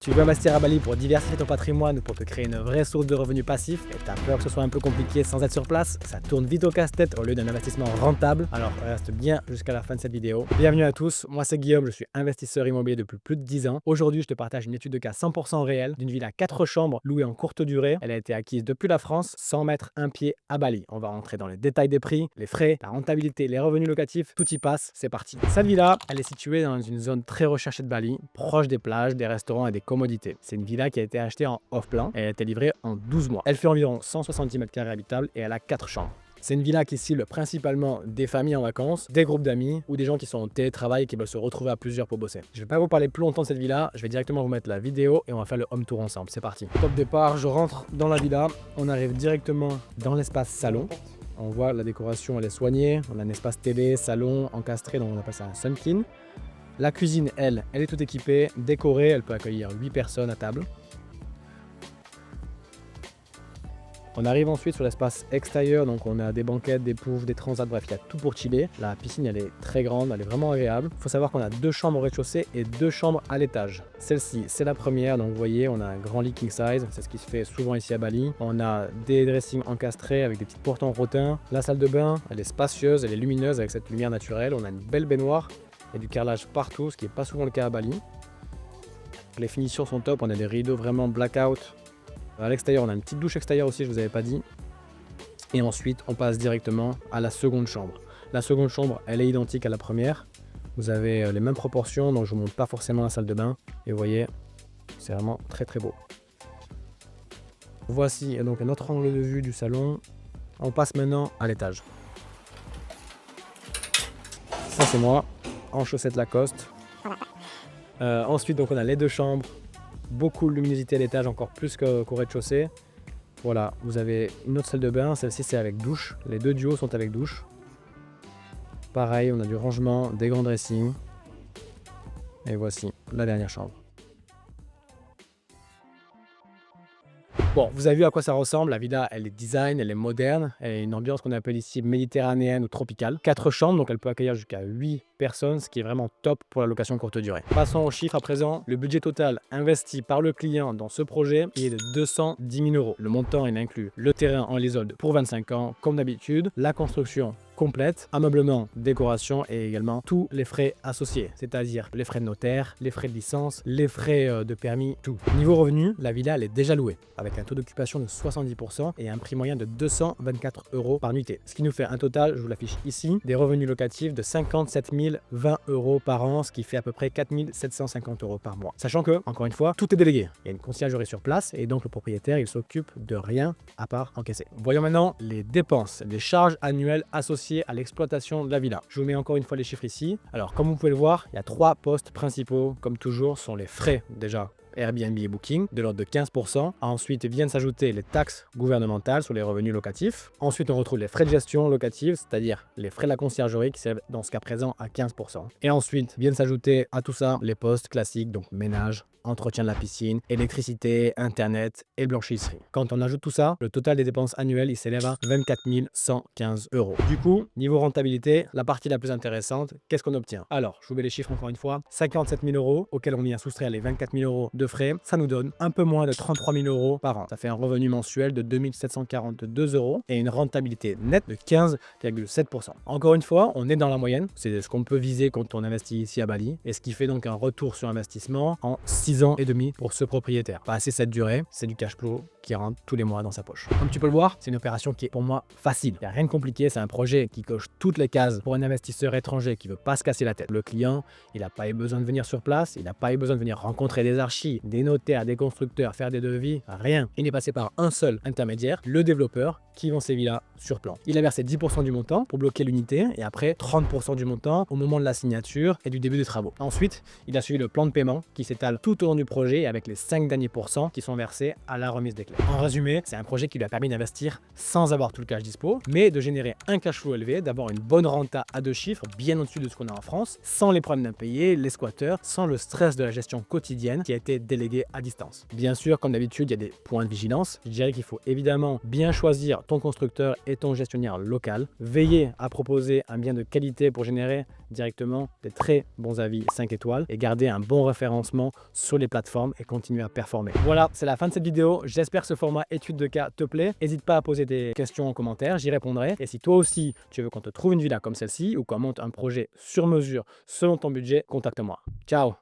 Tu veux investir à Bali pour diversifier ton patrimoine ou pour te créer une vraie source de revenus passifs et tu as peur que ce soit un peu compliqué sans être sur place? Ça tourne vite au casse-tête au lieu d'un investissement rentable. Alors reste bien jusqu'à la fin de cette vidéo. Bienvenue à tous, moi c'est Guillaume, je suis investisseur immobilier depuis plus de 10 ans. Aujourd'hui je te partage une étude de cas 100% réelle d'une villa 4 chambres louée en courte durée. Elle a été acquise depuis la France sans mettre un pied à Bali. On va rentrer dans les détails des prix, les frais, la rentabilité, les revenus locatifs, tout y passe, c'est parti. Cette villa, elle est située dans une zone très recherchée de Bali, proche des plages, des restaurants et des commodités. C'est une villa qui a été achetée en off-plan et a été livrée en 12 mois. Elle fait environ 170 m² habitables et elle a 4 chambres. C'est une villa qui cible principalement des familles en vacances, des groupes d'amis ou des gens qui sont en télétravail et qui veulent se retrouver à plusieurs pour bosser. Je ne vais pas vous parler plus longtemps de cette villa, je vais directement vous mettre la vidéo et on va faire le home tour ensemble. C'est parti. Top départ, je rentre dans la villa, on arrive directement dans l'espace salon. On voit la décoration, elle est soignée, on a un espace télé, salon, encastré, donc on appelle ça un sunken. La cuisine, elle est toute équipée, décorée, elle peut accueillir 8 personnes à table. On arrive ensuite sur l'espace extérieur, donc on a des banquettes, des poufs, des transats, bref, il y a tout pour chiller. La piscine, elle est très grande, elle est vraiment agréable. Il faut savoir qu'on a 2 chambres au rez-de-chaussée et 2 chambres à l'étage. Celle-ci, c'est la première, donc vous voyez, on a un grand lit king size, c'est ce qui se fait souvent ici à Bali. On a des dressings encastrés avec des petites portes en rotin. La salle de bain, elle est spacieuse, elle est lumineuse avec cette lumière naturelle. On a une belle baignoire. Il y a du carrelage partout, ce qui n'est pas souvent le cas à Bali. Les finitions sont top, on a des rideaux vraiment blackout. À l'extérieur, on a une petite douche extérieure aussi, je ne vous avais pas dit. Et ensuite, on passe directement à la seconde chambre. La seconde chambre, elle est identique à la première. Vous avez les mêmes proportions, donc je ne vous montre pas forcément la salle de bain. Et vous voyez, c'est vraiment très très beau. Voici donc un autre angle de vue du salon. On passe maintenant à l'étage. Ça, c'est moi, en chaussettes Lacoste. Ensuite, donc, on a les 2 chambres. Beaucoup de luminosité à l'étage, encore plus qu'au rez-de-chaussée. Voilà, vous avez une autre salle de bain, celle-ci c'est avec douche. Les 2 duos sont avec douche. Pareil, on a du rangement, des grands dressings. Et voici la dernière chambre. Bon, vous avez vu à quoi ça ressemble. La villa, elle est design, elle est moderne. Elle a une ambiance qu'on appelle ici méditerranéenne ou tropicale. 4 chambres, donc elle peut accueillir jusqu'à 8 personnes, ce qui est vraiment top pour la location courte durée. Passons aux chiffres à présent. Le budget total investi par le client dans ce projet est de 210 000 €. Le montant, il inclut le terrain en leasehold pour 25 ans, comme d'habitude, la construction complète, ameublement, décoration et également tous les frais associés, c'est-à-dire les frais de notaire, les frais de licence, les frais de permis, tout. Niveau revenu, la villa elle est déjà louée avec un taux d'occupation de 70% et un prix moyen de 224 € par nuitée. Ce qui nous fait un total, je vous l'affiche ici, des revenus locatifs de 57 020 € par an, ce qui fait à peu près 4 750 € par mois. Sachant que, encore une fois, tout est délégué. Il y a une conciergerie sur place et donc le propriétaire il s'occupe de rien à part encaisser. Voyons maintenant les dépenses, les charges annuelles associées à l'exploitation de la villa. Je vous mets encore une fois les chiffres ici. Alors comme vous pouvez le voir, il y a 3 postes principaux, comme toujours, sont les frais déjà. Airbnb et Booking, de l'ordre de 15%. Ensuite viennent s'ajouter les taxes gouvernementales sur les revenus locatifs. Ensuite, on retrouve les frais de gestion locative, c'est-à-dire les frais de la conciergerie qui s'élèvent dans ce cas présent à 15%. Et ensuite viennent s'ajouter à tout ça les postes classiques, donc ménage, entretien de la piscine, électricité, internet et blanchisserie. Quand on ajoute tout ça, le total des dépenses annuelles il s'élève à 24 115 €. Du coup, niveau rentabilité, la partie la plus intéressante, qu'est-ce qu'on obtient? Alors, je vous mets les chiffres encore une fois, 57 000 € auxquels on vient soustraire les 24 000 € de frais, ça nous donne un peu moins de 33 000 € par an. Ça fait un revenu mensuel de 2 742 € et une rentabilité nette de 15,7%. Encore une fois, on est dans la moyenne, c'est ce qu'on peut viser quand on investit ici à Bali et ce qui fait donc un retour sur investissement en 6 ans et demi pour ce propriétaire. Passer cette durée, c'est du cash flow qui rentre tous les mois dans sa poche. Comme tu peux le voir, c'est une opération qui est pour moi facile. Il n'y a rien de compliqué, c'est un projet qui coche toutes les cases pour un investisseur étranger qui veut pas se casser la tête. Le client, il n'a pas eu besoin de venir sur place, il n'a pas eu besoin de venir rencontrer des archis, des notaires, des constructeurs, faire des devis, rien. Il est passé par un seul intermédiaire, le développeur, qui vend ses villas sur plan. Il a versé 10% du montant pour bloquer l'unité et après 30% du montant au moment de la signature et du début des travaux. Ensuite, il a suivi le plan de paiement qui s'étale tout au long du projet avec les 5 derniers pourcents qui sont versés à la remise des clés. En résumé, c'est un projet qui lui a permis d'investir sans avoir tout le cash dispo, mais de générer un cash flow élevé, d'avoir une bonne renta à 2 chiffres, bien au-dessus de ce qu'on a en France, sans les problèmes d'impayés, les squatteurs, sans le stress de la gestion quotidienne qui a été déléguée à distance. Bien sûr, comme d'habitude, il y a des points de vigilance. Je dirais qu'il faut évidemment bien choisir ton constructeur et ton gestionnaire local, veiller à proposer un bien de qualité pour générer directement des très bons avis 5 étoiles et garder un bon référencement sur les plateformes et continuer à performer. Voilà, c'est la fin de cette vidéo. J'espère que ce format étude de cas te plaît. N'hésite pas à poser des questions en commentaire, j'y répondrai. Et si toi aussi, tu veux qu'on te trouve une villa comme celle-ci ou qu'on monte un projet sur mesure selon ton budget, contacte-moi. Ciao!